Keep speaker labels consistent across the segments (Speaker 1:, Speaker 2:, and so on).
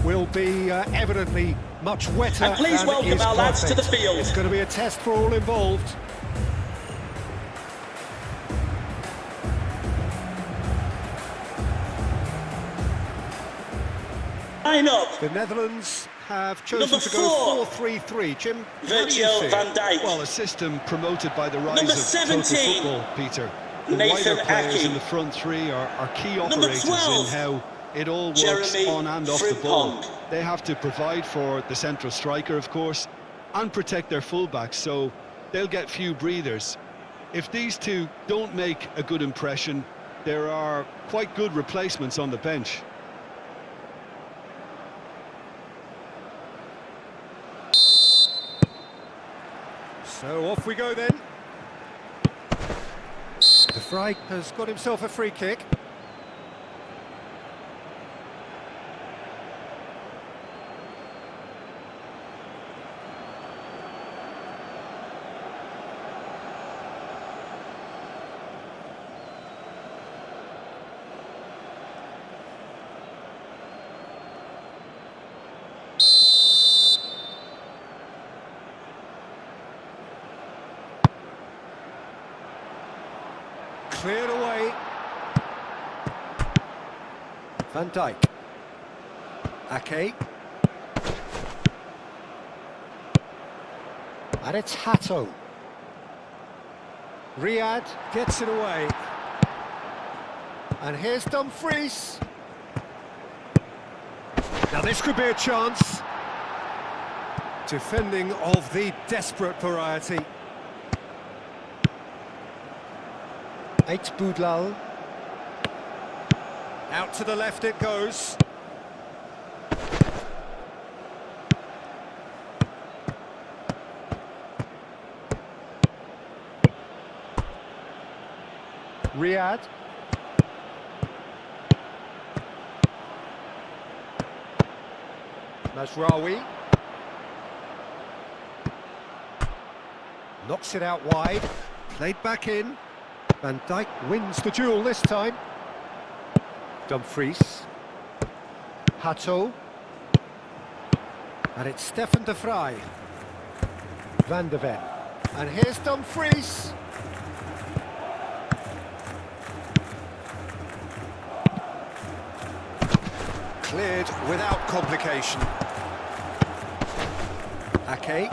Speaker 1: will be evidently much wetter.
Speaker 2: And please welcome our lads to the field.
Speaker 1: It's going to be a test for all involved.
Speaker 2: Line up.
Speaker 1: The Netherlands have chosen to go 4-3-3. Jim,
Speaker 2: Virgil van Dijk.
Speaker 3: Well, a system promoted by the rise
Speaker 2: Number
Speaker 3: of
Speaker 2: 17,
Speaker 3: total football, Peter. The
Speaker 2: Nathan
Speaker 3: wider players
Speaker 2: Aki.
Speaker 3: in the front three are key
Speaker 2: Number
Speaker 3: operators
Speaker 2: 12,
Speaker 3: in how it all works
Speaker 2: Jeremy
Speaker 3: on and off the ball.
Speaker 2: Frimpong.
Speaker 3: They have to provide for the central striker, of course, and protect their fullbacks, so they'll get few breathers. If these two don't make a good impression, there are quite good replacements on the bench.
Speaker 1: So off we go then. De Vrij has got himself a free kick. Cleared away. Van Dijk. Ake. And it's Hato. Riyad gets it away. And here's Dumfries. Now this could be a chance. Defending of the desperate variety. Eight Boudlal. Out to the left it goes. Riyad. Mazraoui. Knocks it out wide. Played back in. Van Dijk wins the duel this time. Dumfries. Hato. And it's Stefan de Vrij. Van de Ven. And here's Dumfries. Cleared without complication. Ake.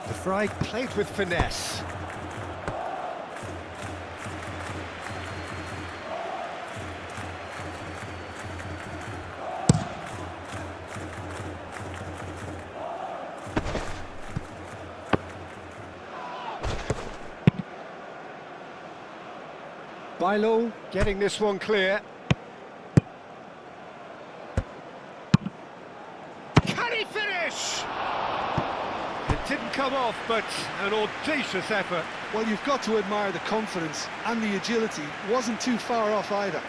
Speaker 1: De Vrij played with finesse. Bailo getting this one clear. Can he finish? It didn't come off, but an audacious effort.
Speaker 3: Well, you've got to admire the confidence and the agility. Wasn't too far off either.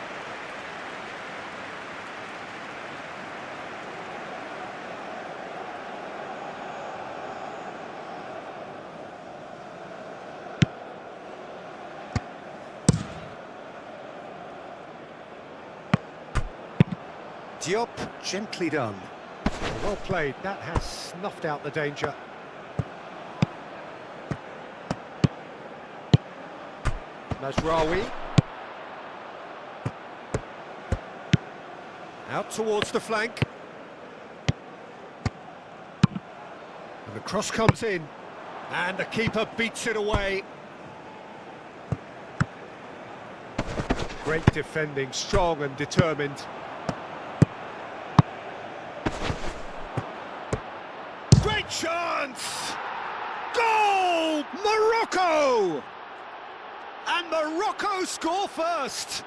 Speaker 1: Diop, gently done. Well played, that has snuffed out the danger. Mazraoui. Out towards the flank. And the cross comes in. And the keeper beats it away. Great defending, strong and determined. Great chance! Goal! Morocco! And Morocco score first!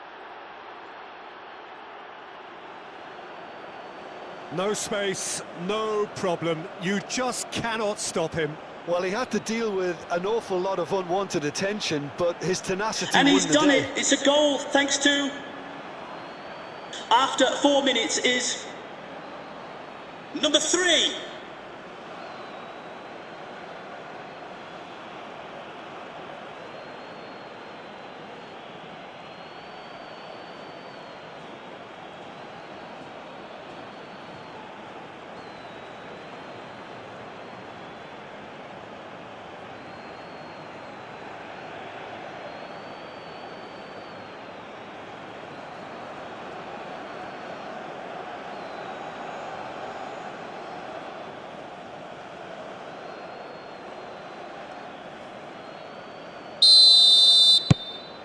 Speaker 1: No space, no problem. You just cannot stop him.
Speaker 3: Well, he had to deal with an awful lot of unwanted attention, but his tenacity
Speaker 2: And he's
Speaker 3: won the
Speaker 2: done
Speaker 3: day.
Speaker 2: it. It's a goal thanks to, after 4 minutes, is number 3.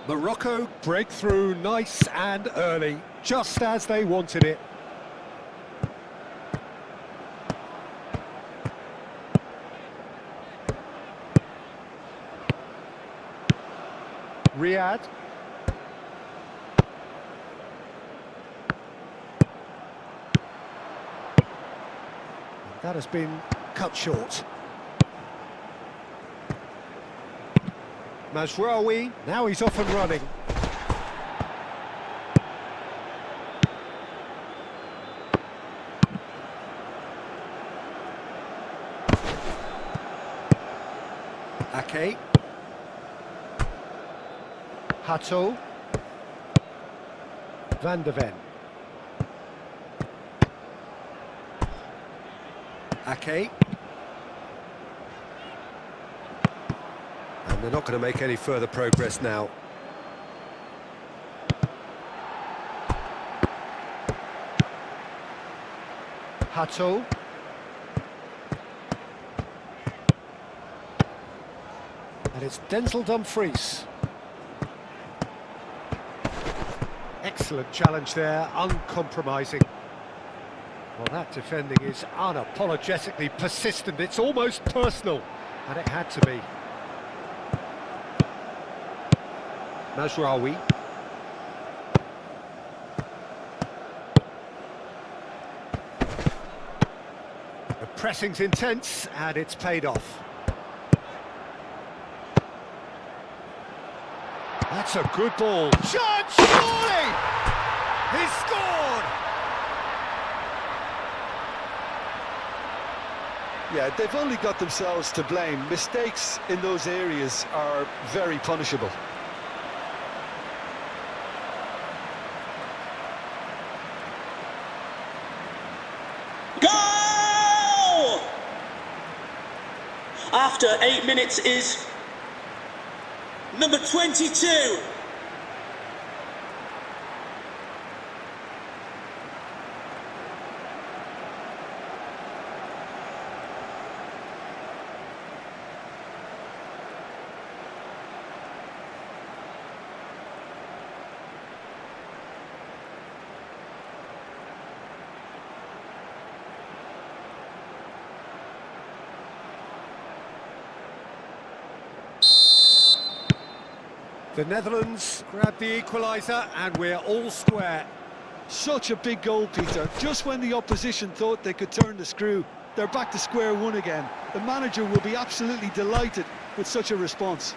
Speaker 1: Morocco break through nice and early, just as they wanted it. Riyadh. That has been cut short. Mazraoui, now he's off and running. Ake. Hato. Van de Ven. Ake. And they're not going to make any further progress now. Hato. And it's Denzel Dumfries. Excellent challenge there, uncompromising. Well, that defending is unapologetically persistent. It's almost personal, and it had to be. Mazraoui. The pressing's intense, and it's paid off. That's a good ball. Shot, surely! He's scored!
Speaker 3: Yeah, they've only got themselves to blame. Mistakes in those areas are very punishable.
Speaker 2: Goal! After 8 minutes is number 22.
Speaker 1: The Netherlands grab the equalizer, and we're all square.
Speaker 3: Such a big goal, Peter. Just when the opposition thought they could turn the screw, they're back to square one again. The manager will be absolutely delighted with such a response.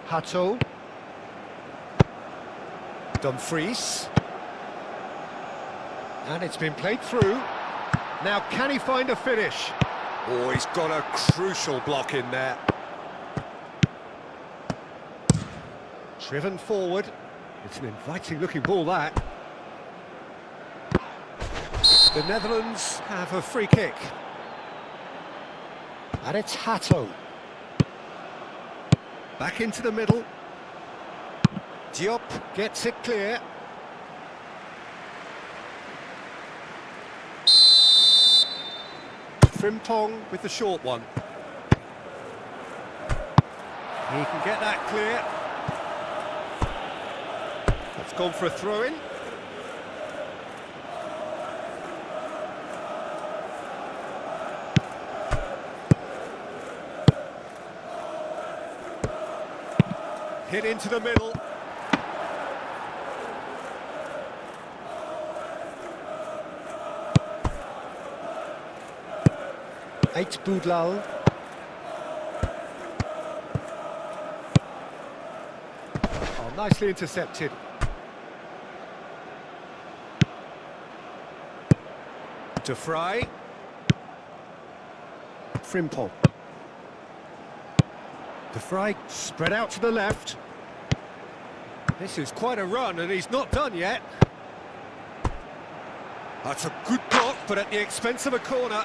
Speaker 1: Hato. Dumfries. And it's been played through. Now, can he find a finish? Oh, he's got a crucial block in there. Driven forward. It's an inviting-looking ball, that. The Netherlands have a free kick. And it's Hato. Back into the middle. Diop gets it clear. Frimpong with the short one. He can get that clear. That's gone for a throw-in. Hit into the middle. Eight Boudlal. Oh, nicely intercepted. To Fry. Frimpong. De Vrij spread out to the left. This is quite a run, and he's not done yet. That's a good block, but at the expense of a corner.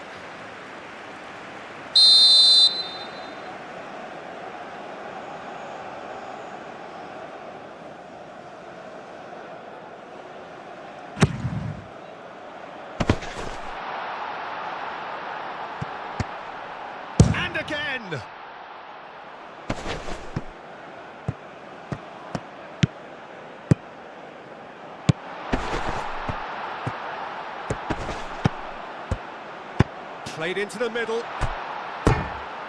Speaker 1: Ven! Played into the middle.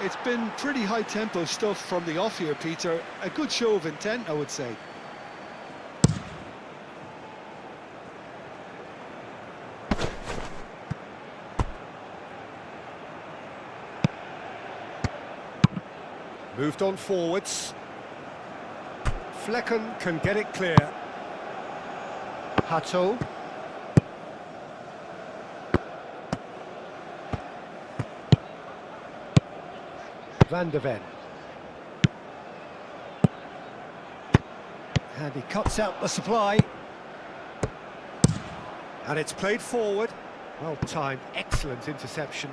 Speaker 3: It's been pretty high-tempo stuff from the off here, Peter. A good show of intent, I would say.
Speaker 1: Moved on forwards. Flecken can get it clear. Hato. Van de Ven. And he cuts out the supply. And it's played forward. Well timed, excellent interception.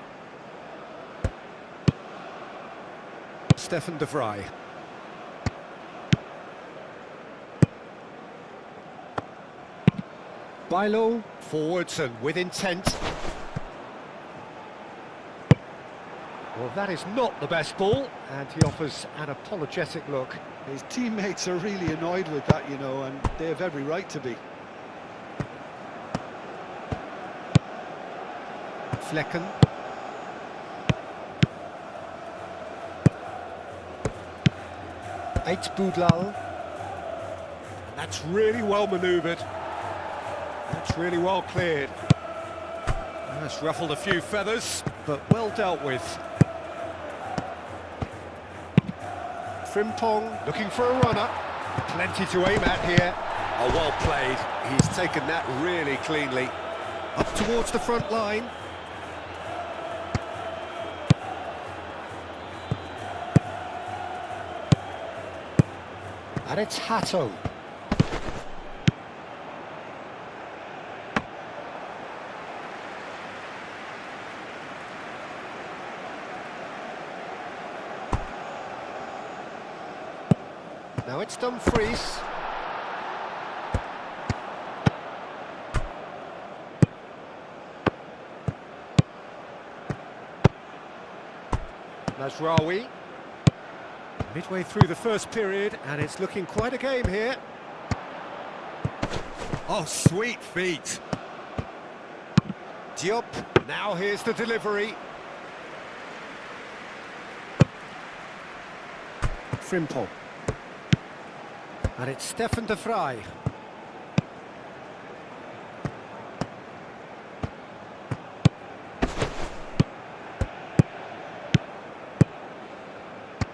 Speaker 1: Stefan de Vrij. Bailo, forwards and with intent. Well, that is not the best ball, and he offers an apologetic look.
Speaker 3: His teammates are really annoyed with that, you know, and they have every right to be.
Speaker 1: Flecken. Eight Boudlal. And that's really well manoeuvred. That's really well cleared. That's ruffled a few feathers, but well dealt with. Frimpong looking for a runner. Plenty to aim at here. Oh, well played. He's taken that really cleanly. Up towards the front line. And it's Hato. Now it's Dumfries. Mazraoui. Midway through the first period, and it's looking quite a game here. Oh, sweet feet. Diop. Now here's the delivery. Frimpong. And it's Stefan de Vrij.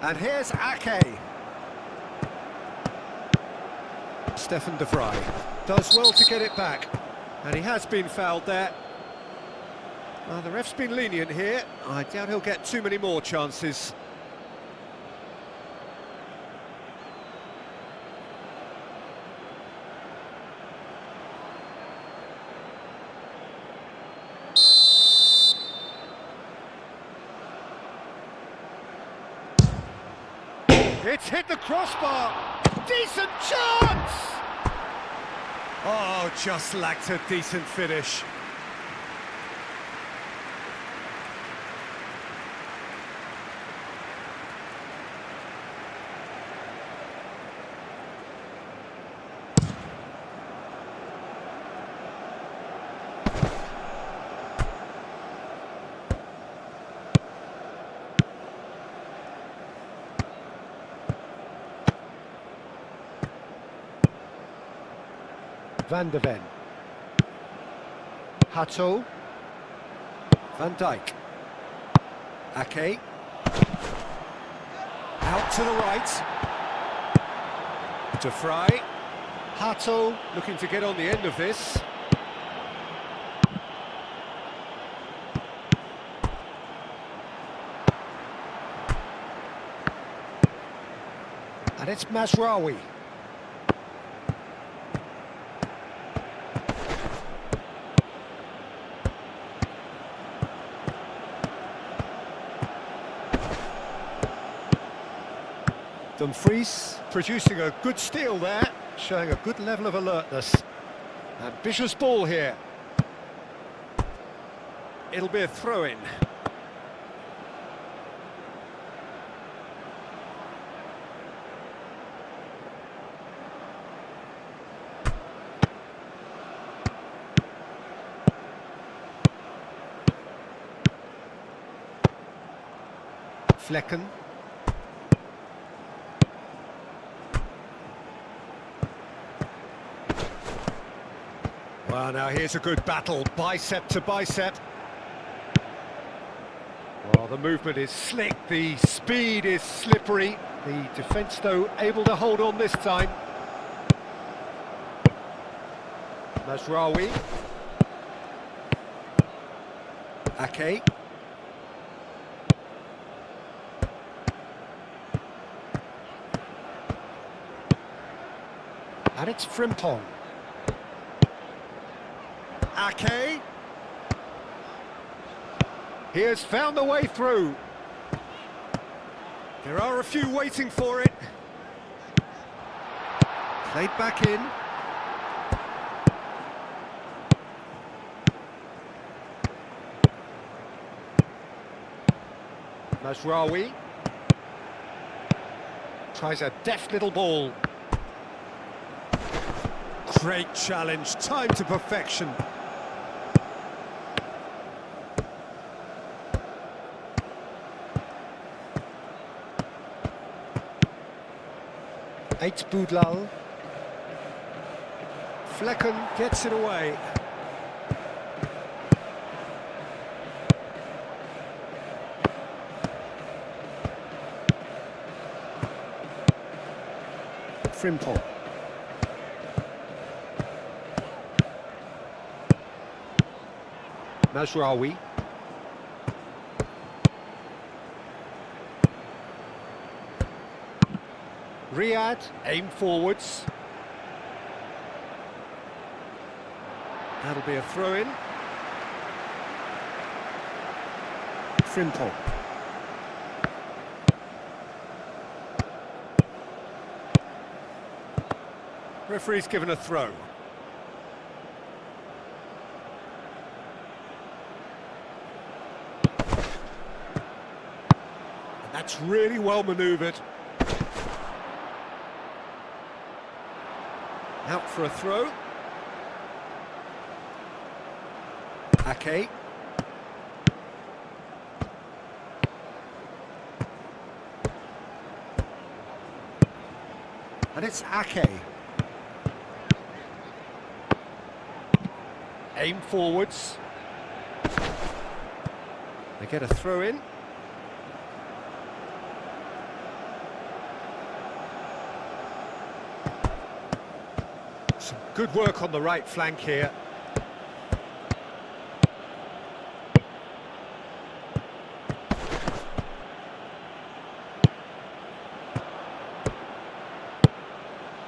Speaker 1: And here's Ake. Stefan de Vrij does well to get it back. And he has been fouled there. The ref's been lenient here. I doubt he'll get too many more chances. It's hit the crossbar. Decent chance! Oh, just lacked a decent finish. Van de Ven. Hato. Van Dijk. Ake. Out to the right. De Vrij. Hato looking to get on the end of this. And it's Mazraoui. Dumfries producing a good steal there, showing a good level of alertness. Ambitious ball here. It'll be a throw-in. Flecken. Well, now here's a good battle, bicep to bicep. Well, the movement is slick, the speed is slippery. The defence, though, able to hold on this time. Mazraoui. Ake. And it's Frimpong. Ake. He has found the way through. There are a few waiting for it. Played back in. Mazraoui. Tries a deft little ball. Great challenge, timed to perfection. Eight Boudlal. Flecken gets it away. Frimpong. Mazraoui. Riyad, aim forwards. That'll be a throw-in. Frimpong. Referee's given a throw. And that's really well manoeuvred. Out for a throw. Ake. And it's Ake. Aim forwards. They get a throw in. Some good work on the right flank here.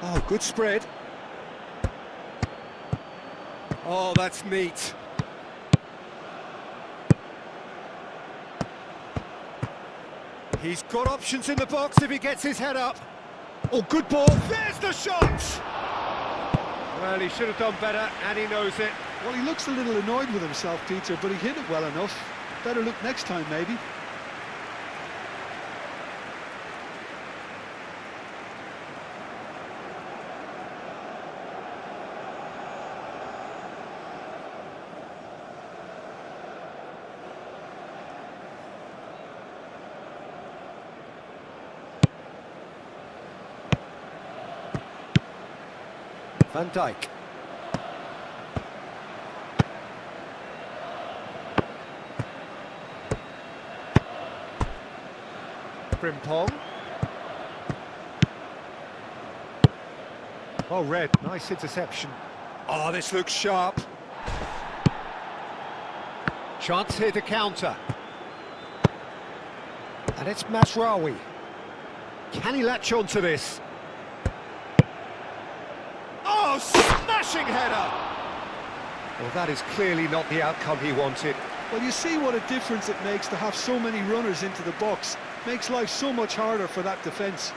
Speaker 1: Oh, good spread. Oh, that's neat. He's got options in the box if he gets his head up. Oh, good ball. There's the shot! Well, he should have done better, and he knows it.
Speaker 3: Well, he looks a little annoyed with himself, Peter, but he hit it well enough. Better look next time, maybe.
Speaker 1: Van Dijk. Frimpong. Oh, Red, nice interception. Oh, this looks sharp. Chance here to counter. And it's Mazraoui. Can he latch on to this? Oh, smashing header! Well, that is clearly not the outcome he wanted.
Speaker 3: Well, you see what a difference it makes to have so many runners into the box. Makes life so much harder for that defence.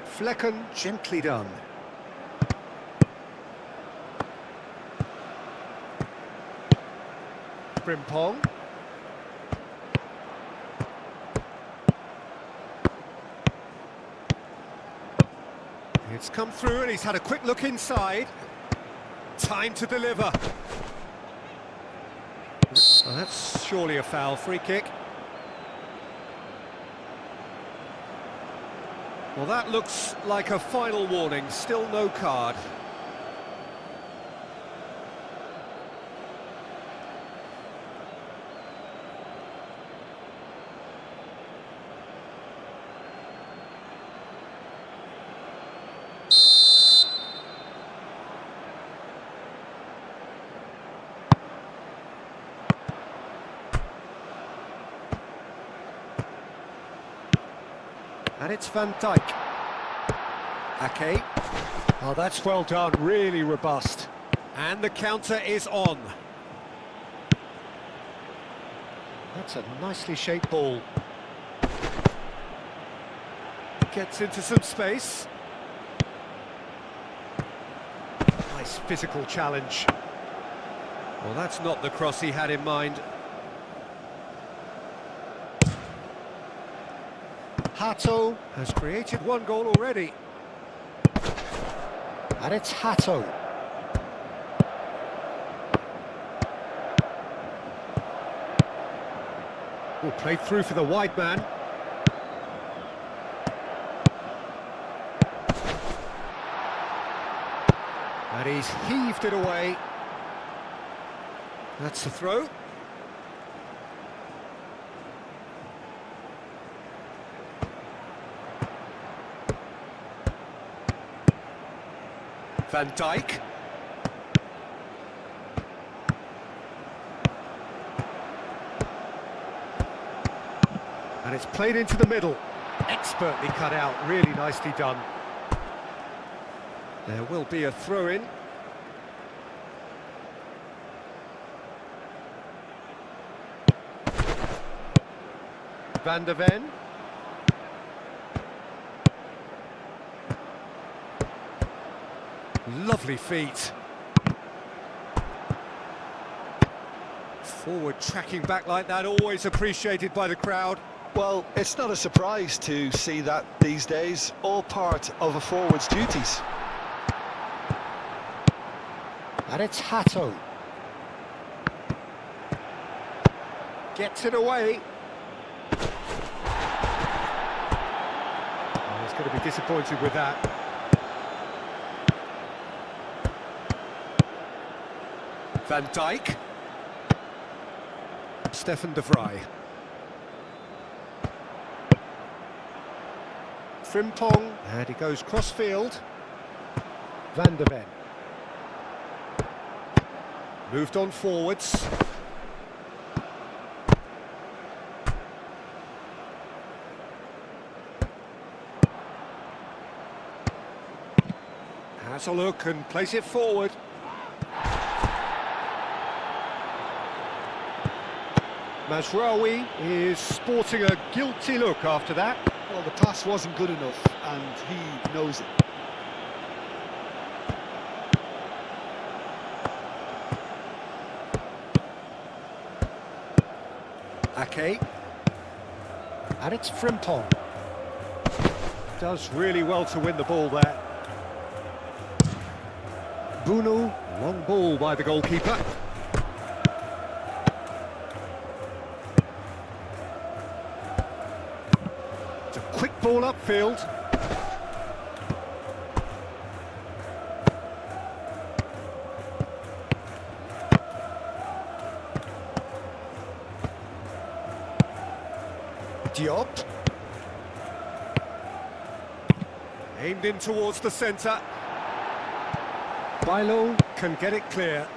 Speaker 1: Flecken, gently done. Frimpong. It's come through and he's had a quick look inside. Time to deliver. Well, that's surely a foul. Free kick. Well, that looks like a final warning. Still no card. And it's Van Dijk. Ake. Oh, that's well done, really robust. And the counter is on. That's a nicely shaped ball. Gets into some space. Nice physical challenge. Well, that's not the cross he had in mind. Hato has created one goal already. And it's Hato. Oh, played through for the wide man. And he's heaved it away. That's the throw. Van Dijk. And it's played into the middle. Expertly cut out, really nicely done. There will be a throw-in. Van der Ven. Lovely feet. Forward tracking back like that, always appreciated by the crowd.
Speaker 3: Well, it's not a surprise to see that these days, all part of a forward's duties.
Speaker 1: And it's Hato. Gets it away. Oh, he's going to be disappointed with that. Van Dijk. Stefan de Vrij. Frimpong, and he goes cross-field. Van der Ven. Moved on forwards. Has a look and plays it forward. Mazraoui is sporting a guilty look after that.
Speaker 3: Well, the pass wasn't good enough, and he knows it.
Speaker 1: Ake. And it's Frimpong. Does really well to win the ball there. Bunu, long ball by the goalkeeper. It's a quick ball upfield. Diop. Aimed in towards the centre. Bailo can get it clear.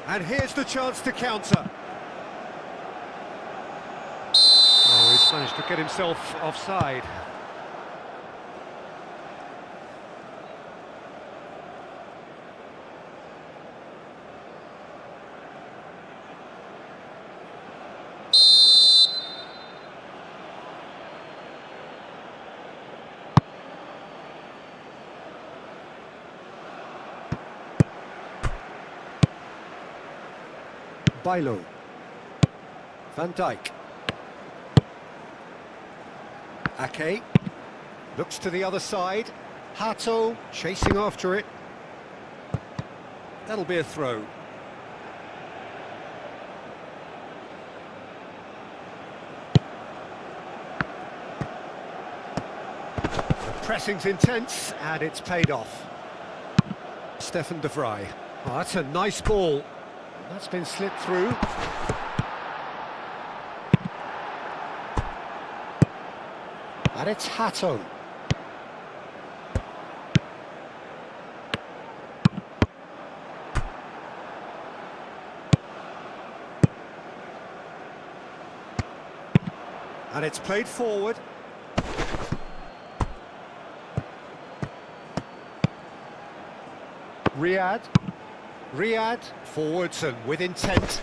Speaker 1: And here's the chance to counter. Oh, he's managed to get himself offside. Bailo. Van Dijk. Ake. Looks to the other side. Hato chasing after it. That'll be a throw. The pressing's intense, and it's paid off. Stefan de Vrij. Oh, that's a nice ball. That's been slipped through. And it's Hato. And it's played forward. Riyad, forwards and with intent.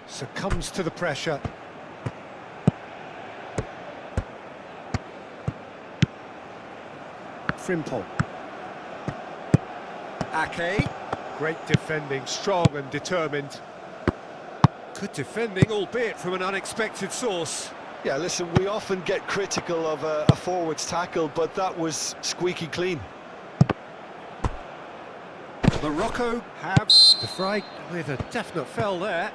Speaker 1: Succumbs to the pressure. Frimpong. Ake. Great defending, strong and determined. Good defending, albeit from an unexpected source.
Speaker 3: Yeah, listen, we often get critical of a forward's tackle, but that was squeaky clean.
Speaker 1: Morocco have de Vrij with a definite fell there.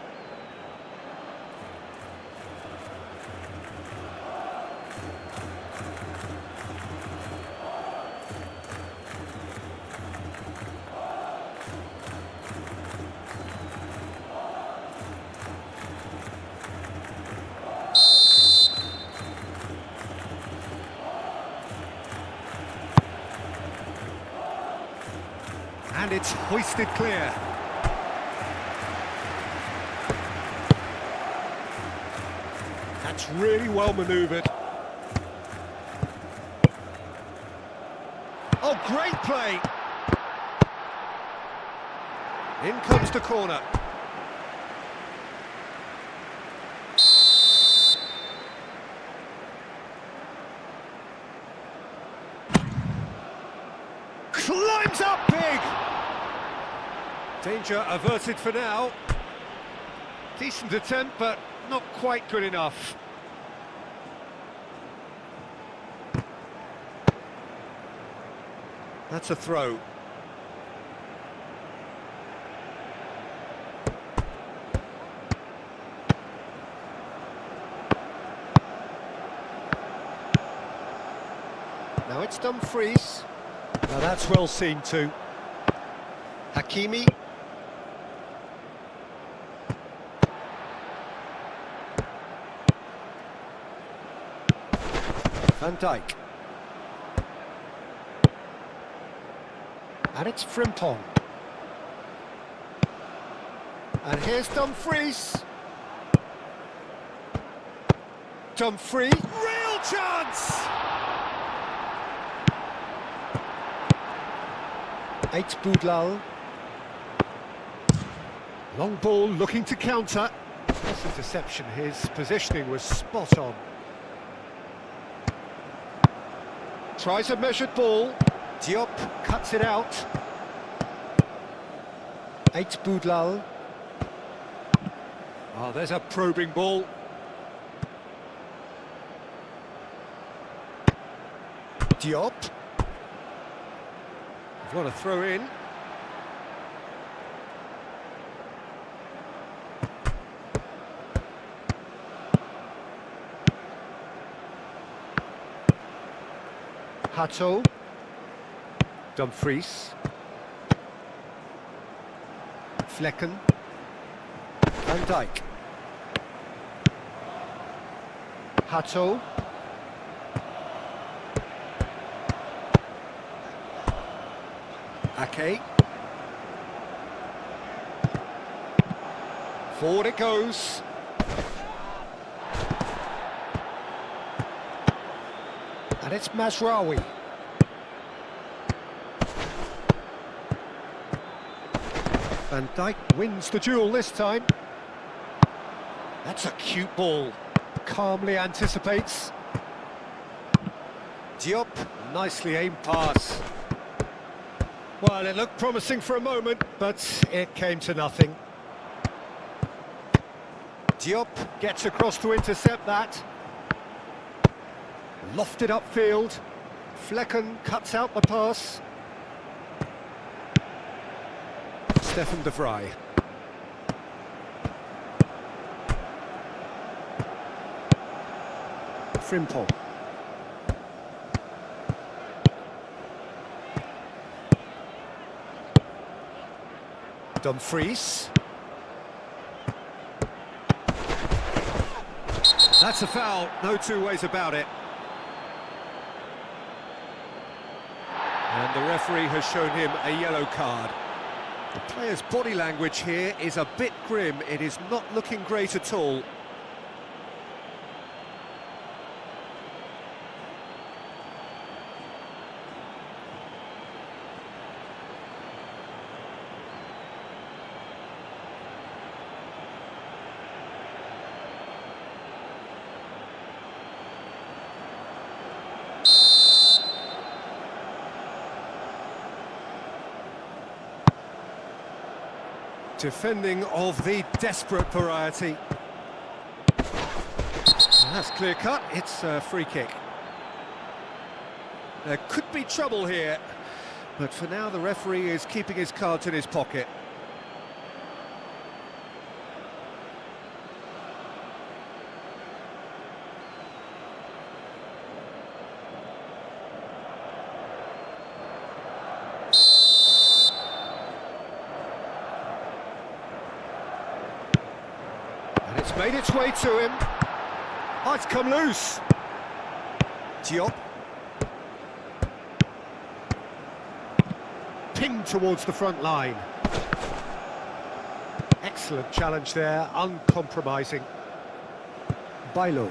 Speaker 1: And it's hoisted clear. That's really well manoeuvred. Oh, great play! In comes the corner. Climbs up big! Danger averted for now. Decent attempt, but not quite good enough. That's a throw. Now it's Dumfries. Now that's well seen too. Hakimi. Van Dijk. And it's Frimpong. And here's Dumfries. Dumfries. Real chance! 8 Boudlal. Long ball looking to counter. This interception, his positioning was spot on. Tries a measured ball. Diop cuts it out. 8 Boudlal. Oh, there's a probing ball. Diop. We've got a throw in. Hato. Dumfries. Flecken. Van Dijk. Hato. Ake. Forward it goes. And it's Mazraoui. Van Dijk wins the duel this time. That's a cute ball. Calmly anticipates. Diop, nicely aimed pass. Well, it looked promising for a moment, but it came to nothing. Diop gets across to intercept that. Lofted upfield. Flecken cuts out the pass. Stefan de Vrij. Frimpong. Dumfries. That's a foul, no two ways about it. And the referee has shown him a yellow card. The player's body language here is a bit grim. It is not looking great at all. Defending of the desperate variety. That's clear cut, it's a free kick. There could be trouble here, but for now the referee is keeping his cards in his pocket. And it's made its way to him. Oh, it's come loose. Diop. Pinged towards the front line. Excellent challenge there, uncompromising. Bailo.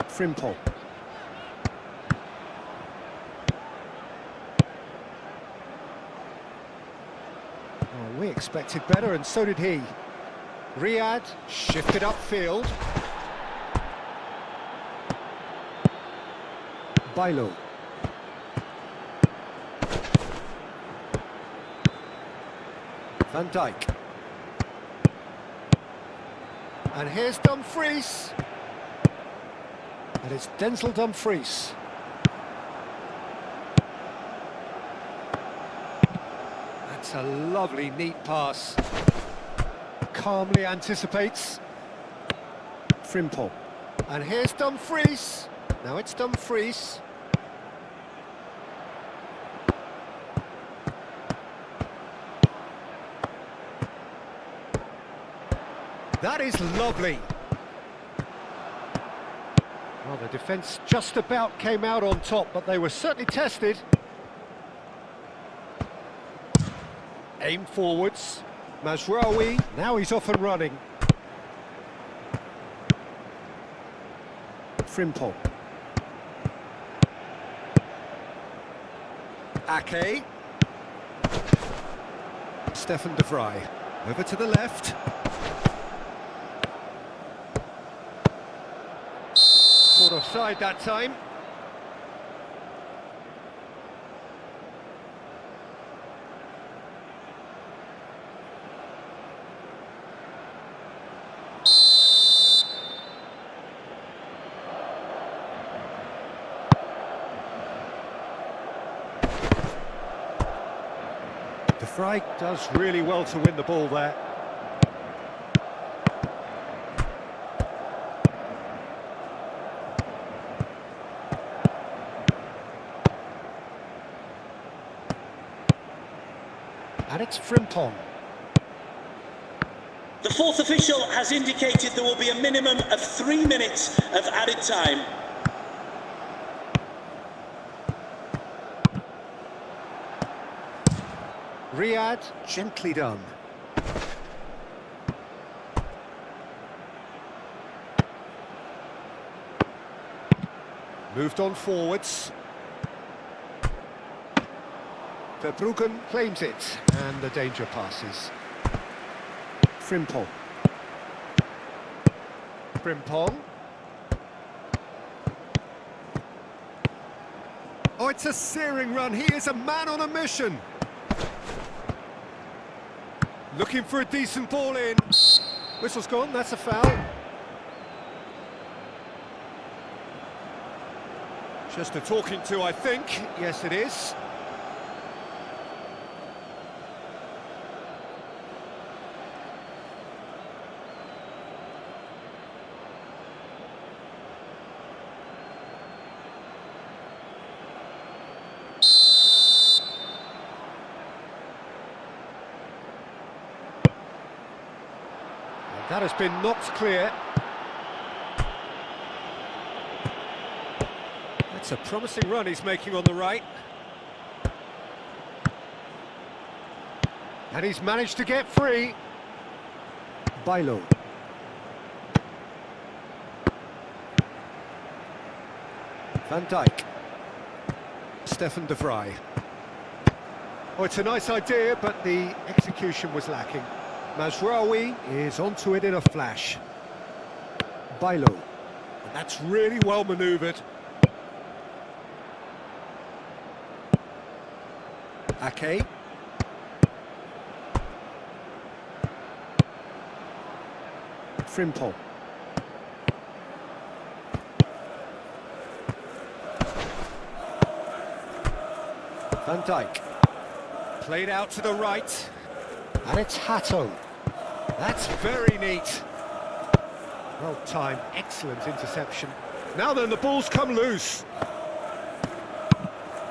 Speaker 1: Frimpong. Oh, we expected better, and so did he. Riyad shifted upfield. Bailo. Van Dijk. And here's Dumfries. And it's Denzel Dumfries. That's a lovely, neat pass. Calmly anticipates. Frimpong. And here's Dumfries. Now it's Dumfries. That is lovely. Well, the defence just about came out on top, but they were certainly tested. Aim forwards. Mazraoui, now he's off and running. Frimpong. Ake. Stefan de Vrij. Over to the left. Caught offside that time. De Vrij does really well to win the ball there. And it's Frimpong.
Speaker 2: The fourth official has indicated there will be a minimum of 3 minutes of added time.
Speaker 1: Riyad, gently done. Moved on forwards. Verbruggen claims it, and the danger passes. Frimpong. Frimpong. Oh, it's a searing run. He is a man on a mission. Looking for a decent ball in. Whistle's gone, that's a foul. Just a talking to, I think. Yes, it is. That has been knocked clear. That's a promising run he's making on the right. And he's managed to get free. Bailo. Van Dijk. Stefan de Vrij. Oh, it's a nice idea, but the execution was lacking. Mazraoui is onto it in a flash. Bailo. And that's really well manoeuvred. Ake. Frimpong. Van Dijk. Played out to the right. And it's Hato. That's very neat. Well timed, excellent interception. Now then, the ball's come loose.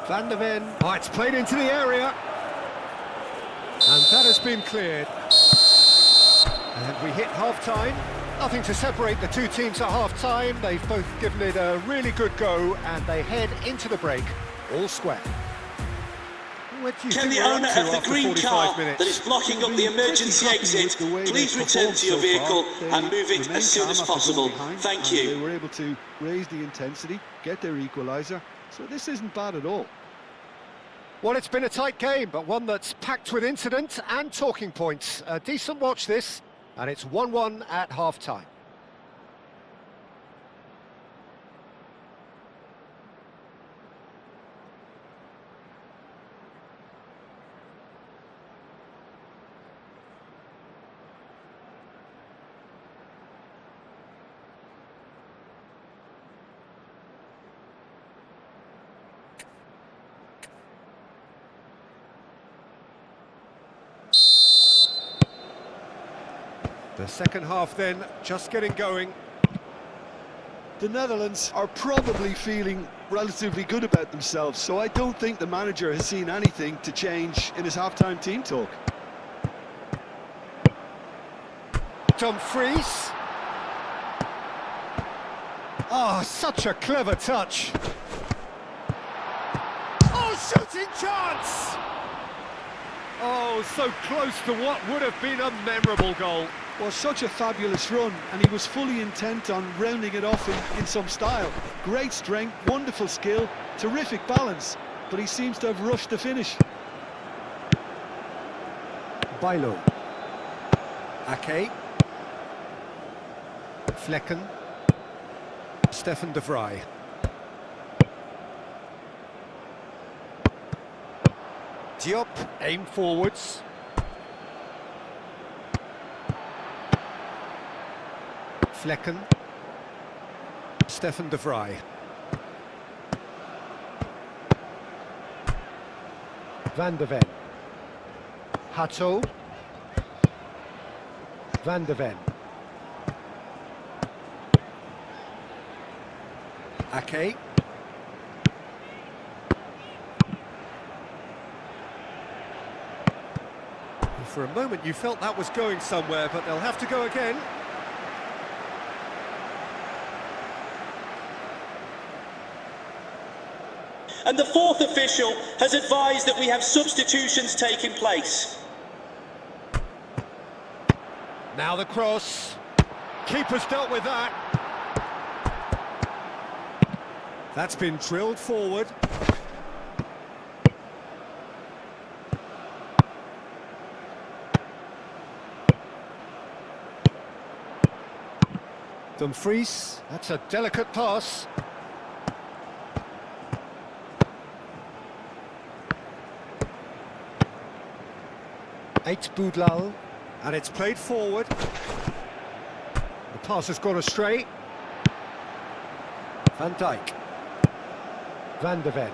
Speaker 1: Van der Ven. Oh, it's played into the area. And that has been cleared. And we hit half-time. Nothing to separate the two teams at half-time. They've both given it a really good go, and they head into the break all square.
Speaker 2: Can the owner of the green car that is blocking up the emergency exit please return to your vehicle and move it as soon as possible? Thank you.
Speaker 3: They were able to raise the intensity, get their equalizer, so this isn't bad at all.
Speaker 1: Well, it's been a tight game, but one that's packed with incident and talking points. A decent watch this, and it's 1-1 at half-time. The second half then, just getting going.
Speaker 3: The Netherlands are probably feeling relatively good about themselves, so I don't think the manager has seen anything to change in his half-time team talk.
Speaker 1: Dumfries. Oh, such a clever touch. Oh, shooting chance! Oh, so close to what would have been a memorable goal.
Speaker 3: Well, such a fabulous run, and he was fully intent on rounding it off in some style. Great strength, wonderful skill, terrific balance, but he seems to have rushed the finish.
Speaker 1: Bailo. Ake. Flecken. Stefan de Vrij. Diop, aim forwards. Flecken. Stefan de Vrij. Van der Ven. Hato. Van der Ven. Ake. For a moment you felt that was going somewhere, but they'll have to go again.
Speaker 2: And the fourth official has advised that we have substitutions taking place.
Speaker 1: Now the cross. Keeper's dealt with that. That's been drilled forward. Dumfries, that's a delicate pass. Boudlal, and it's played forward. The pass has gone astray. Van Dijk. Van de Ven.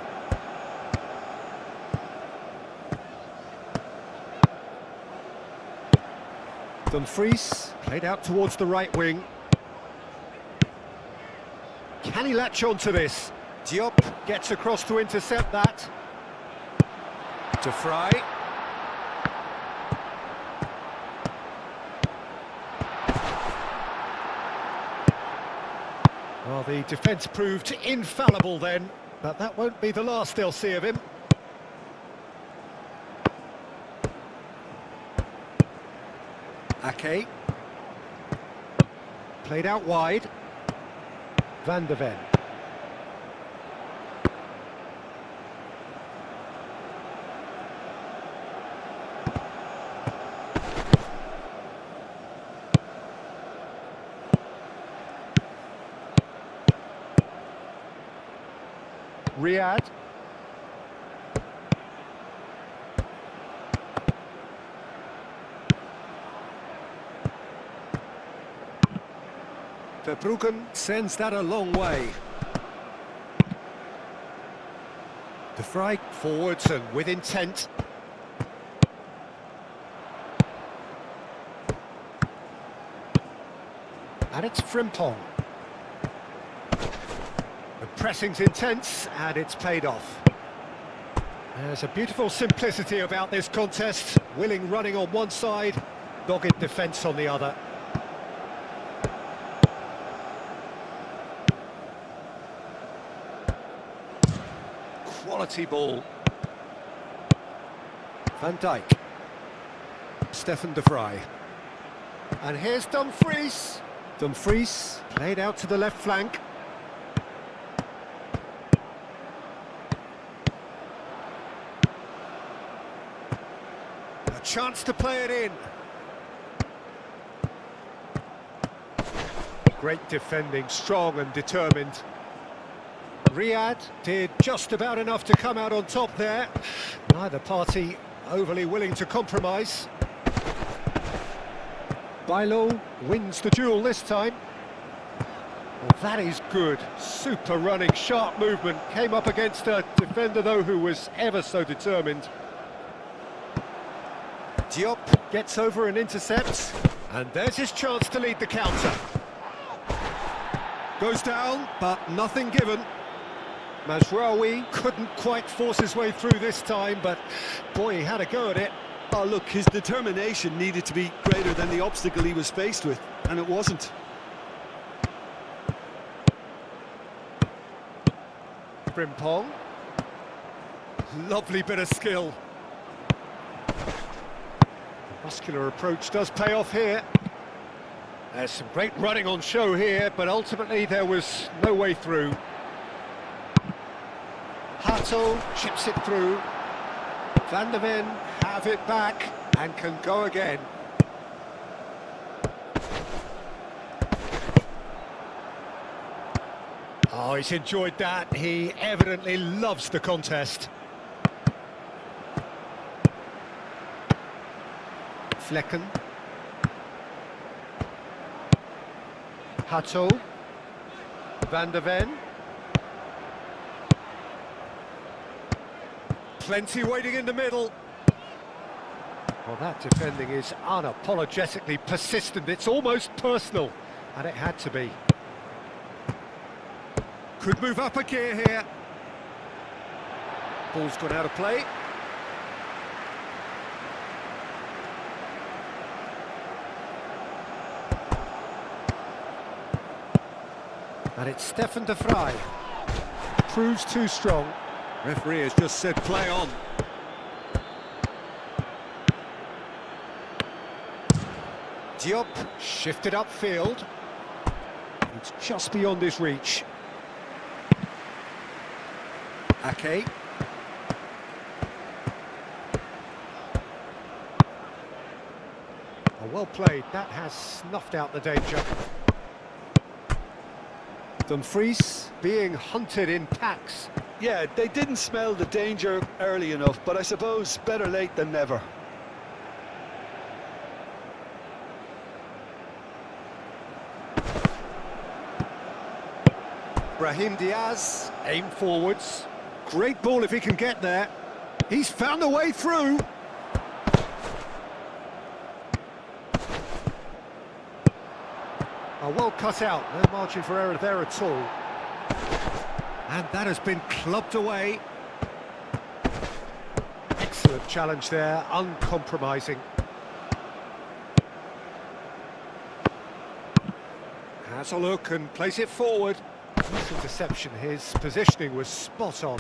Speaker 1: Dumfries, played out towards the right wing. Can he latch on to this? Diop gets across to intercept that. De Vrij. Well, the defence proved infallible then, but that won't be the last they'll see of him. Ake. Played out wide. Van de Ven. Riyad. Verbruggen sends that a long way. De Vrij forwards and with intent. And it's Frimpong. The pressing's intense and it's paid off. There's a beautiful simplicity about this contest. Willing running on one side, dogged defence on the other. Quality ball. Van Dijk. Stefan de Vrij. And here's Dumfries. Dumfries played out to the left flank. A chance to play it in. Great defending, strong and determined. Riyad did just about enough to come out on top there. Neither party overly willing to compromise. Bailo wins the duel this time. Well, that is good. Super running, sharp movement. Came up against a defender, though, who was ever so determined. Diop gets over and intercepts. And there's his chance to lead the counter. Goes down, but nothing given. Mazraoui couldn't quite force his way through this time, but boy, he had a go at it.
Speaker 3: Oh, look, his determination needed to be greater than the obstacle he was faced with, and it wasn't.
Speaker 1: Frimpong. Lovely bit of skill. The muscular approach does pay off here. There's some great running on show here, but ultimately there was no way through. Hato chips it through. Van de Ven have it back and can go again. Oh, he's enjoyed that. He evidently loves the contest. Flecken. Hato. Van de Ven. Plenty waiting in the middle. Well, that defending is unapologetically persistent. It's almost personal, and it had to be. Could move up a gear here. Ball's gone out of play. And it's Stefan de Vrij. Proves too strong. Referee has just said play on. Diop shifted upfield. It's just beyond his reach. Ake. Oh, well played. That has snuffed out the danger. Dumfries being hunted in packs.
Speaker 3: Yeah, they didn't smell the danger early enough, but I suppose better late than never.
Speaker 1: Brahim Diaz, aim forwards. Great ball if he can get there. He's found a way through. Well cut out, no margin for error there at all. And that has been clubbed away. Excellent challenge there, uncompromising. Has a look and plays it forward. Nice interception, his positioning was spot on.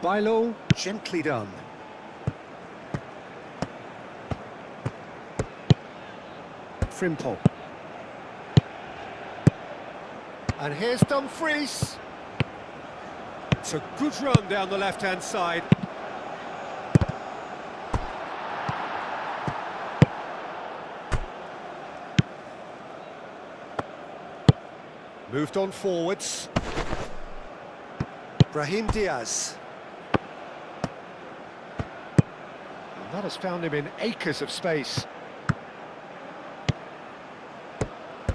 Speaker 1: Bailo, gently done. Frimpong. And here's Dumfries. It's a good run down the left-hand side. Moved on forwards. Brahim Diaz. And that has found him in acres of space.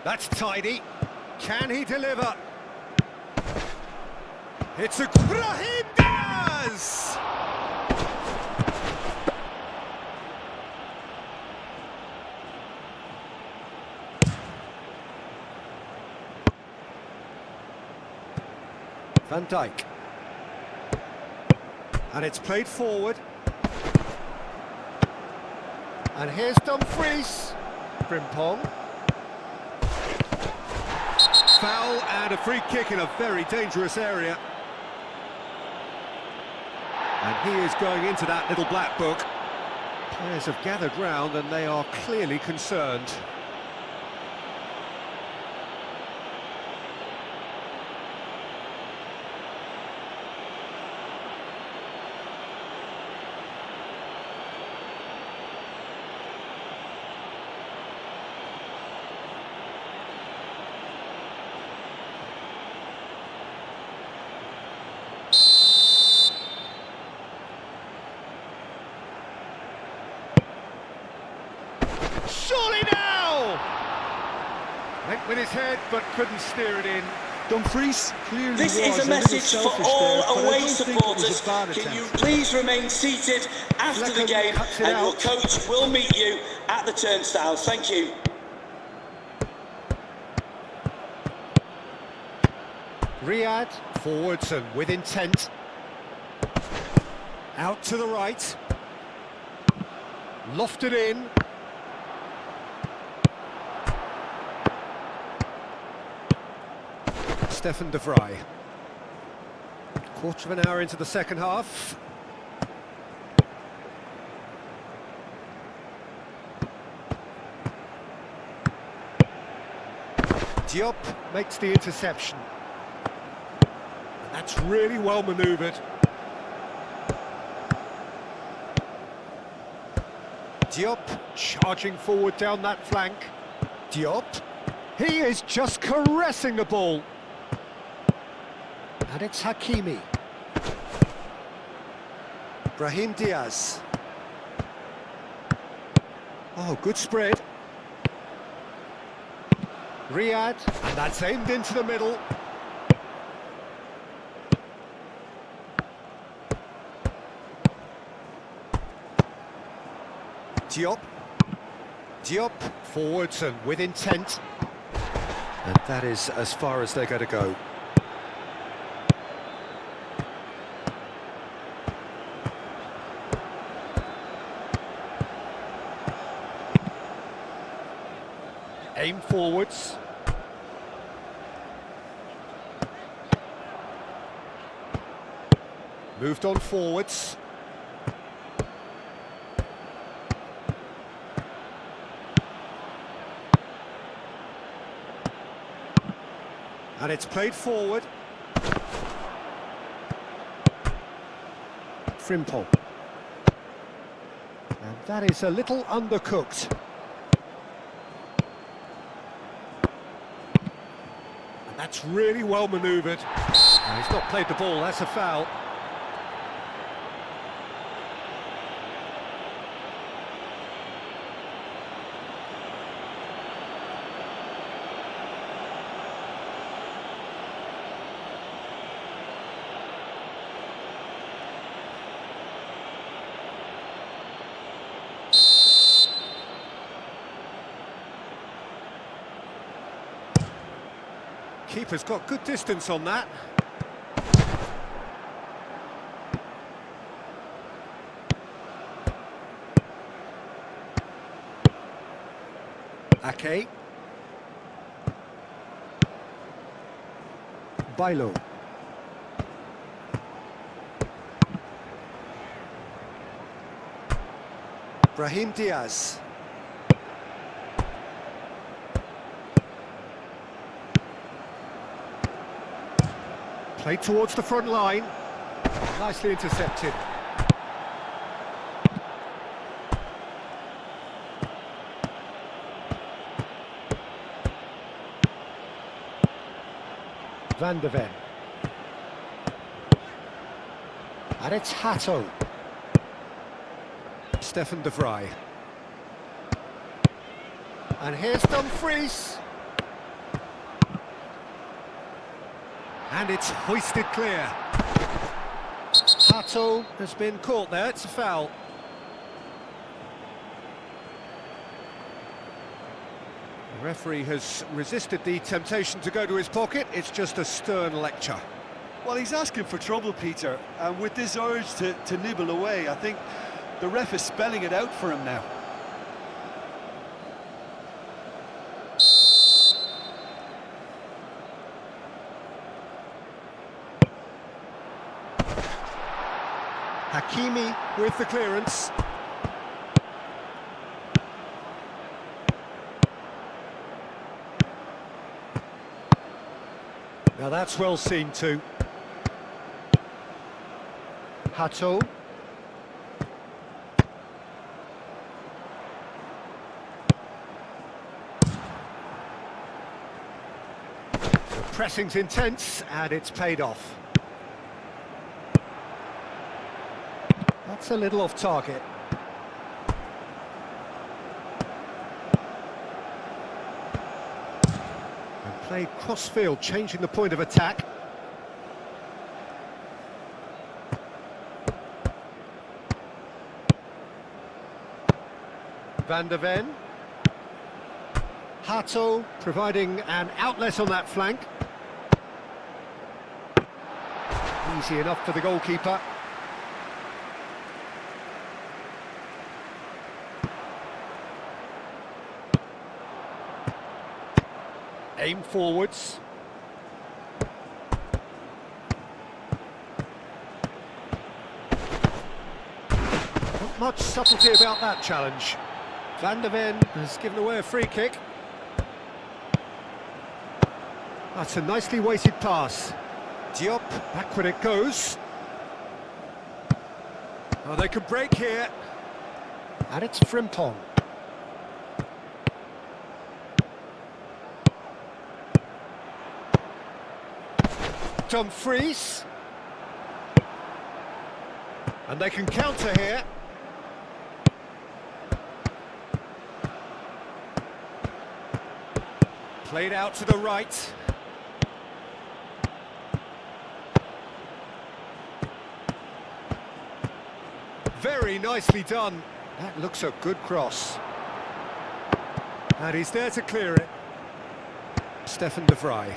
Speaker 1: That's tidy. Can he deliver? It's a Brahim Diaz! Van Dijk. And it's played forward. And here's Dumfries. Frimpong. Foul and a free kick in a very dangerous area. And he is going into that little black book. Players have gathered round and they are clearly concerned. Surely now! Went with his head, but couldn't steer it in.
Speaker 3: Dumfries clearly
Speaker 2: This is a message for all away supporters. Can you please remain seated after the game, and your coach will meet you at the turnstiles. Thank you.
Speaker 1: Riyad, forwards and with intent. Out to the right. Lofted in. Stefan de Vrij. Quarter of an hour into the second half. Diop makes the interception. And that's really well manoeuvred. Diop charging forward down that flank. Diop. He is just caressing the ball. And it's Hakimi. Brahim Diaz. Oh, good spread. Riyad, and that's aimed into the middle. Diop. Diop, forwards and with intent. And that is as far as they're going to go. Aim forwards. Moved on forwards. And it's played forward. Frimpong. And that is a little undercooked. And that's really well manoeuvred. And he's not played the ball, that's a foul. Keeper's got good distance on that. Ake. Bailo. Brahim Diaz. Played towards the front line. Nicely intercepted. Van de Ven. And it's Hato. Stefan de Vrij. And here's Dumfries. And it's hoisted clear. Hato has been caught there, it's a foul. The referee has resisted the temptation to go to his pocket, it's just a stern lecture.
Speaker 3: Well, he's asking for trouble, Peter, and with this urge to nibble away, I think the ref is spelling it out for him now.
Speaker 1: Hakimi with the clearance. Now that's well seen too. Hato. The pressing's intense and it's paid off. That's a little off target. And played cross-field, changing the point of attack. Van de Ven. Hato providing an outlet on that flank. Easy enough for the goalkeeper. Aim forwards. Not much subtlety about that challenge. Van de Ven has given away a free kick. That's a nicely weighted pass. Diop, back when it goes. Oh, they could break here. And it's Frimpong. Dumfries. And they can counter here. Played out to the right. Very nicely done. That looks a good cross. And he's there to clear it. Stefan de Vrij.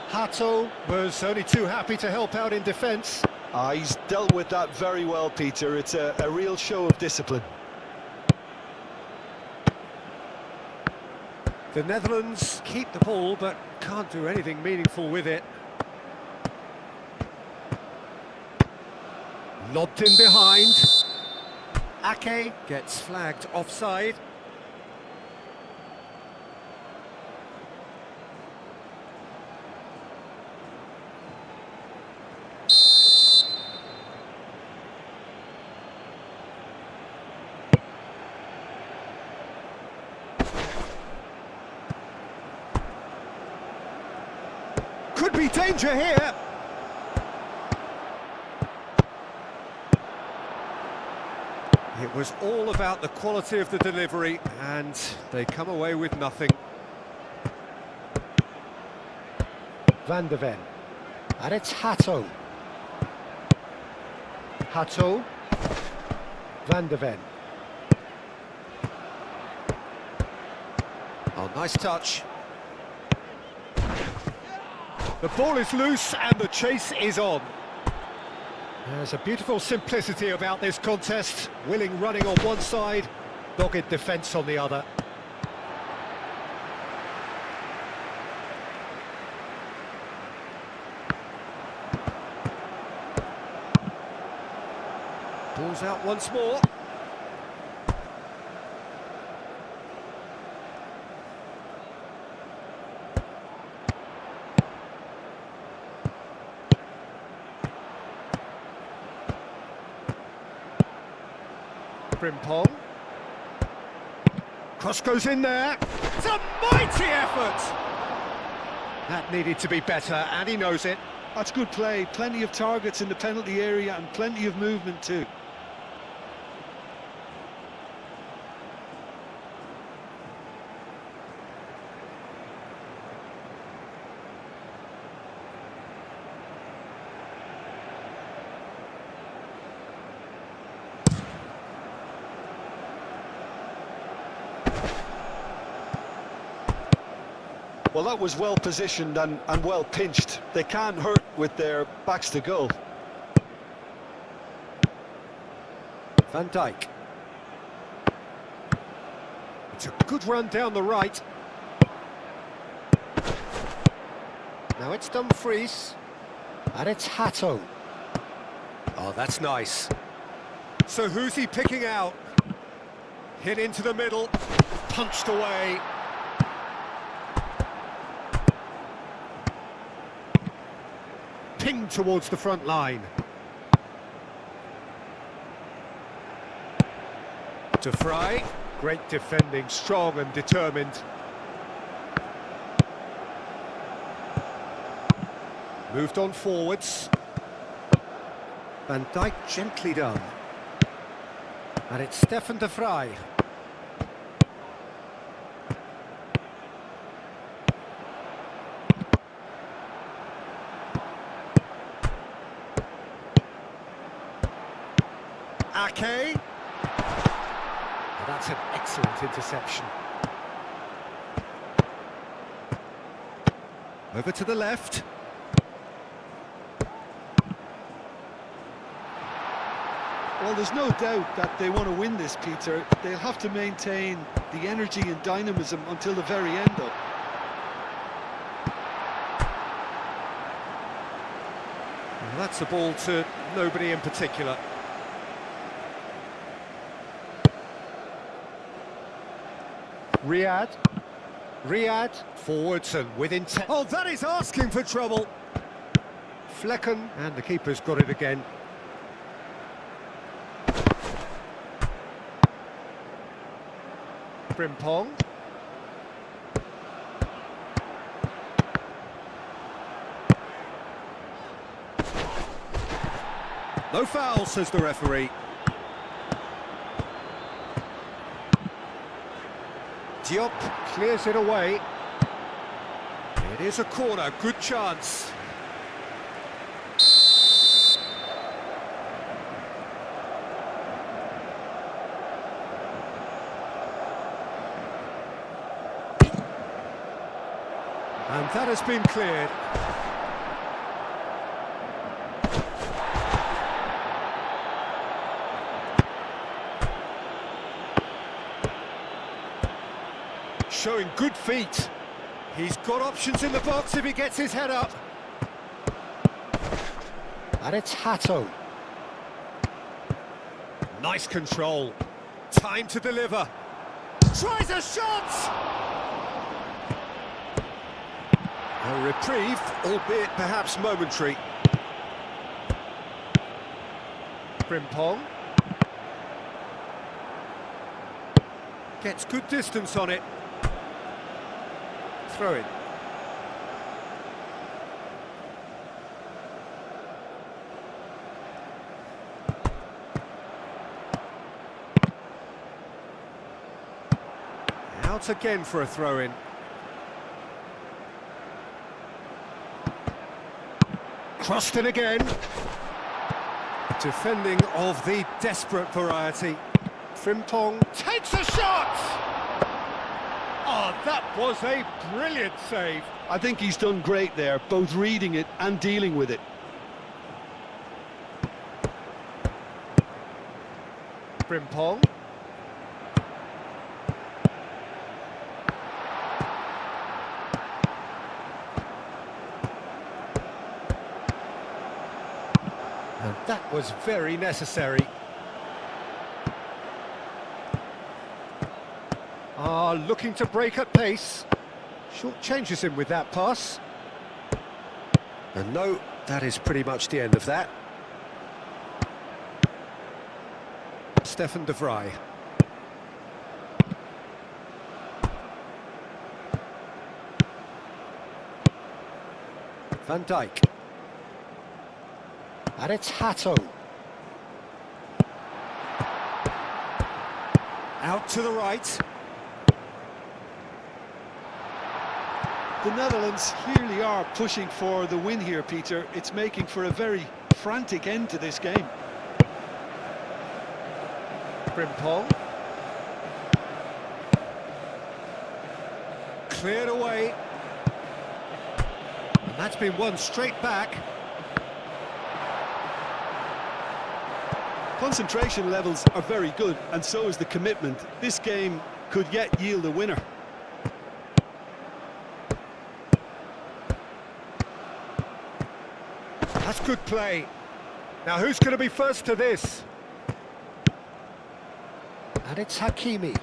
Speaker 1: Hato was only too happy to help out in defence.
Speaker 3: He's dealt with that very well, Peter. It's a real show of discipline.
Speaker 1: The Netherlands keep the ball, but can't do anything meaningful with it. Lobbed in behind. Ake gets flagged offside. Could be danger here. It was all about the quality of the delivery, and they come away with nothing. Van de Ven. And it's Hato. Hato. Van de Ven. Oh, nice touch. The ball is loose and the chase is on. There's a beautiful simplicity about this contest. Willing running on one side, dogged defence on the other. Ball's out once more. Frimpong. Cross goes in there. It's a mighty effort! That needed to be better, and he knows it.
Speaker 3: That's good play. Plenty of targets in the penalty area and plenty of movement too. Well, that was well positioned and well pinched. They can't hurt with their backs to goal.
Speaker 1: Van Dijk. It's a good run down the right. Now it's Dumfries. And it's Hato. Oh, that's nice. So who's he picking out? Hit into the middle. Punched away. Pinged towards the front line. To Fry. Great defending, strong and determined. Moved on forwards. Van Dijk gently done. And it's Stefan de Vrij. Ake. That's an excellent interception. Over to the left.
Speaker 3: Well, there's no doubt that they want to win this, Peter. They'll have to maintain the energy and dynamism until the very end, though.
Speaker 1: Well, that's a ball to nobody in particular. Riyad, forwards and with intent. Oh, that is asking for trouble. Flecken, and the keeper's got it again. Frimpong. No foul, says the referee. Diop clears it away. It is a corner, good chance. And that has been cleared. Showing good feet. He's got options in the box if he gets his head up. And it's Hato. Nice control. Time to deliver. Tries a shot! A reprieve, albeit perhaps momentary. Frimpong. Gets good distance on it. Throw in. Out again for a throw-in. Crossed in again. Defending of the desperate variety. Frimpong takes a shot! Oh, that was a brilliant save.
Speaker 3: I think he's done great there, both reading it and dealing with it.
Speaker 1: Frimpong. And that was very necessary. Looking to break at pace. Short changes him with that pass. And no, that is pretty much the end of that. Stefan de Vrij. Van Dijk. And it's Hato. Out to the right.
Speaker 3: The Netherlands clearly are pushing for the win here, Peter. It's making for a very frantic end to this game.
Speaker 1: Frimpong. Cleared away. And that's been won straight back.
Speaker 3: Concentration levels are very good, and so is the commitment. This game could yet yield a winner.
Speaker 1: That's good play. Now who's going to be first to this? And it's Hakimi.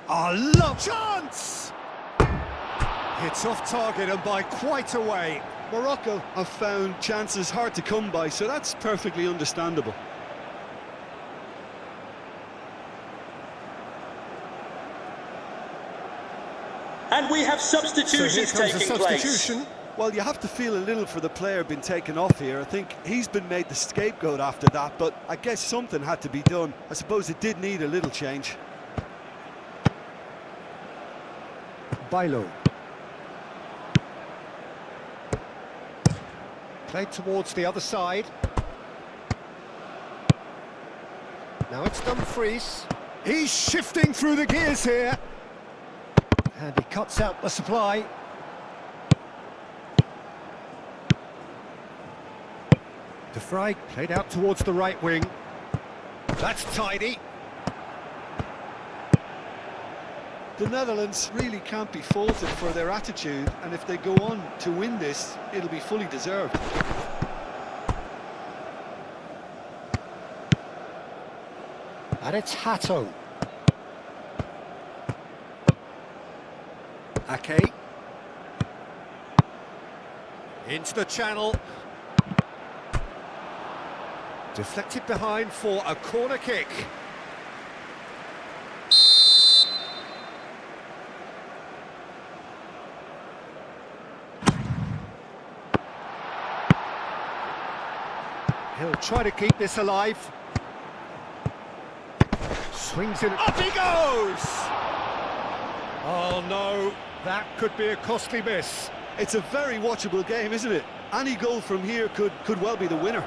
Speaker 1: Love chance! It's off target and by quite a way.
Speaker 3: Morocco have found chances hard to come by, so that's perfectly understandable.
Speaker 2: And we have substitutions taking place.
Speaker 3: Well, you have to feel a little for the player being taken off here. I think he's been made the scapegoat after that, but I guess something had to be done. I suppose it did need a little change.
Speaker 1: Bailo. Played towards the other side. Now it's Dumfries. He's shifting through the gears here. And he cuts out the supply. De Vrij played out towards the right wing. That's tidy.
Speaker 3: The Netherlands really can't be faulted for their attitude, and if they go on to win this, it'll be fully deserved.
Speaker 1: And it's Hato. Ake. Into the channel. Deflected behind for a corner kick. He'll try to keep this alive. Swings in. Up he goes! Oh no, that could be a costly miss.
Speaker 3: It's a very watchable game, isn't it? Any goal from here could well be the winner.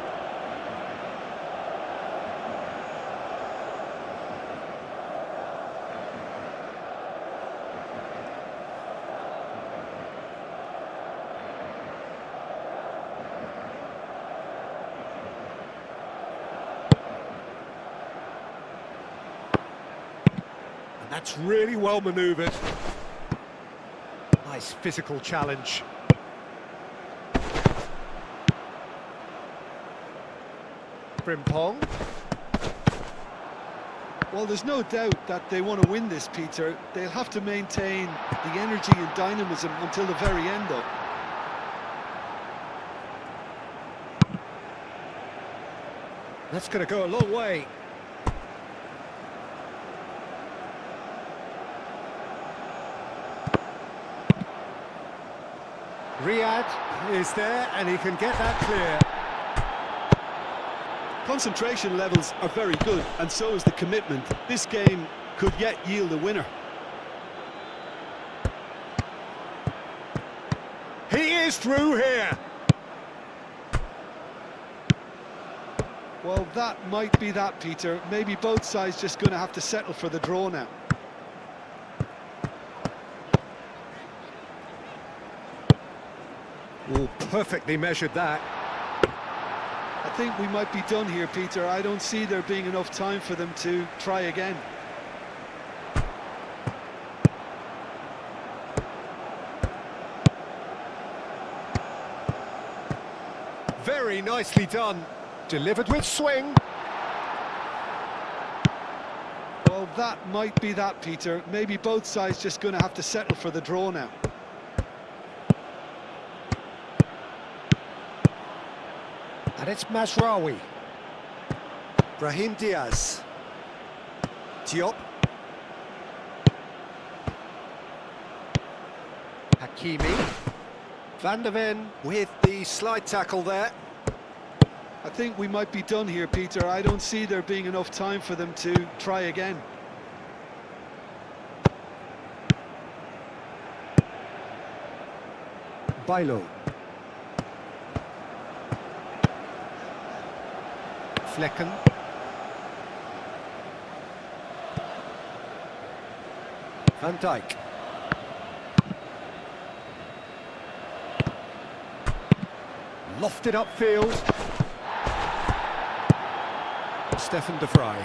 Speaker 1: That's really well manoeuvred. Nice physical challenge. Frimpong.
Speaker 3: Well, there's no doubt that they want to win this, Peter. They'll have to maintain the energy and dynamism until the very end, though.
Speaker 1: That's going to go a long way. Riyad is there and he can get that clear.
Speaker 3: Concentration levels are very good, and so is the commitment. This game could yet yield a winner.
Speaker 1: He is through here.
Speaker 3: Well, that might be that, Peter. Maybe both sides just going to have to settle for the draw now.
Speaker 1: Oh, perfectly measured that.
Speaker 3: I think we might be done here, Peter. I don't see there being enough time for them to try again.
Speaker 1: Very nicely done. Delivered with swing.
Speaker 3: Well, that might be that, Peter. Maybe both sides just going to have to settle for the draw now.
Speaker 1: And it's Mazraoui. Brahim Diaz. Diop. Hakimi. Van der Ven with the slide tackle there.
Speaker 3: I think we might be done here, Peter. I don't see there being enough time for them to try again.
Speaker 1: Bailo. Flecken. Van Dijk. Lofted upfield. Stefan de Vrij.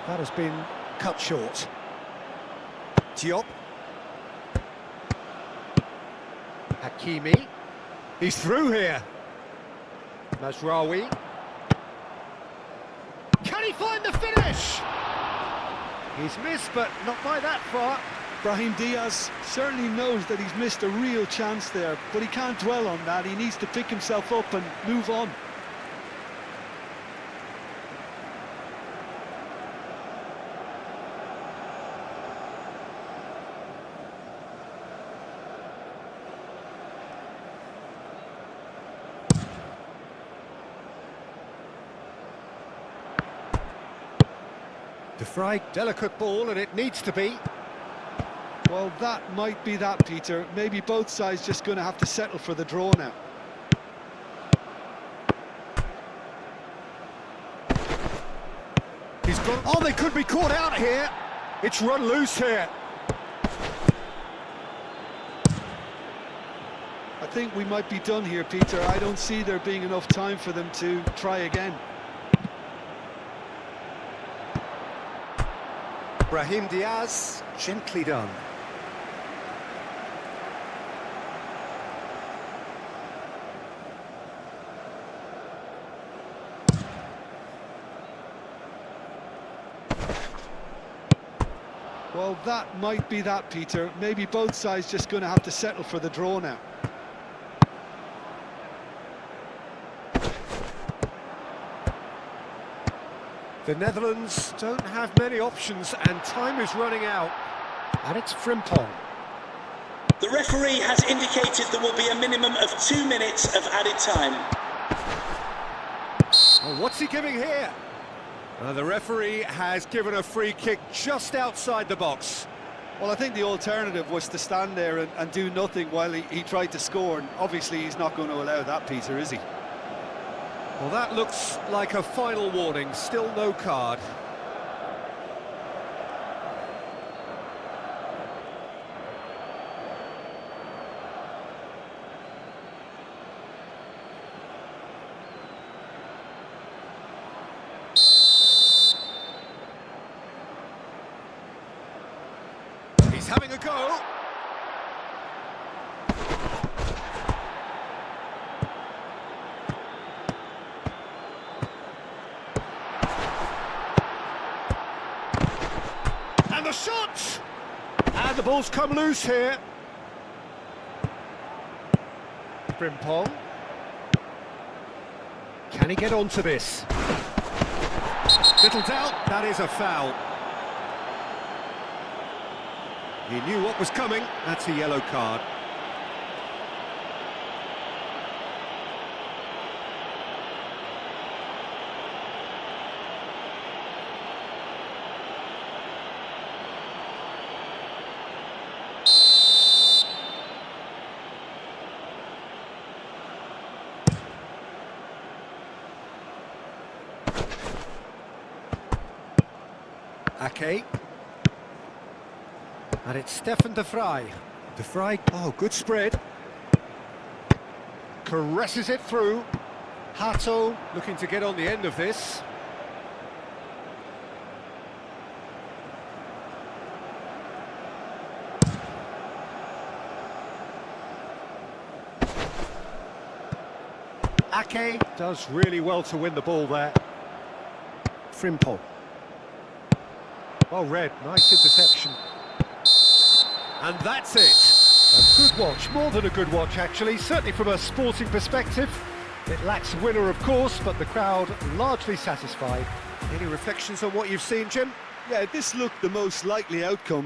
Speaker 1: That has been cut short. Diop. Hakimi. He's through here. Mazraoui. Can he find the finish? He's missed, but not by that far.
Speaker 3: Brahim Diaz certainly knows that he's missed a real chance there, but he can't dwell on that. He needs to pick himself up and move on.
Speaker 1: De Vrij, delicate ball, and it needs to be.
Speaker 3: Well, that might be that, Peter. Maybe both sides just going to have to settle for the draw now.
Speaker 1: He's gone. Oh, they could be caught out here. It's run loose here.
Speaker 3: I think we might be done here, Peter. I don't see there being enough time for them to try again.
Speaker 1: Brahim Diaz, gently done.
Speaker 3: Well, that might be that, Peter. Maybe both sides just going to have to settle for the draw now.
Speaker 1: The Netherlands don't have many options and time is running out. And it's Frimpong.
Speaker 2: The referee has indicated there will be a minimum of 2 minutes of added time.
Speaker 1: Oh, what's he giving here? The referee has given a free kick just outside the box.
Speaker 3: Well, I think the alternative was to stand there and do nothing while he tried to score. And obviously, he's not going to allow that, Peter, is he?
Speaker 1: Well, that looks like a final warning. Still no card. He's having a go. And the shot! And the ball's come loose here. Frimpong. Can he get onto this? Little doubt, that is a foul. He knew what was coming. That's a yellow card. Ake. And it's Stefan de Vrij. De Vrij, oh, good spread. Caresses it through. Hato looking to get on the end of this. Ake does really well to win the ball there. Frimpong. Well read, nice interception. And that's it. A good watch, more than a good watch actually, certainly from a sporting perspective. It lacks a winner of course, but the crowd largely satisfied. Any reflections on what you've seen, Jim?
Speaker 3: Yeah, this looked the most likely outcome.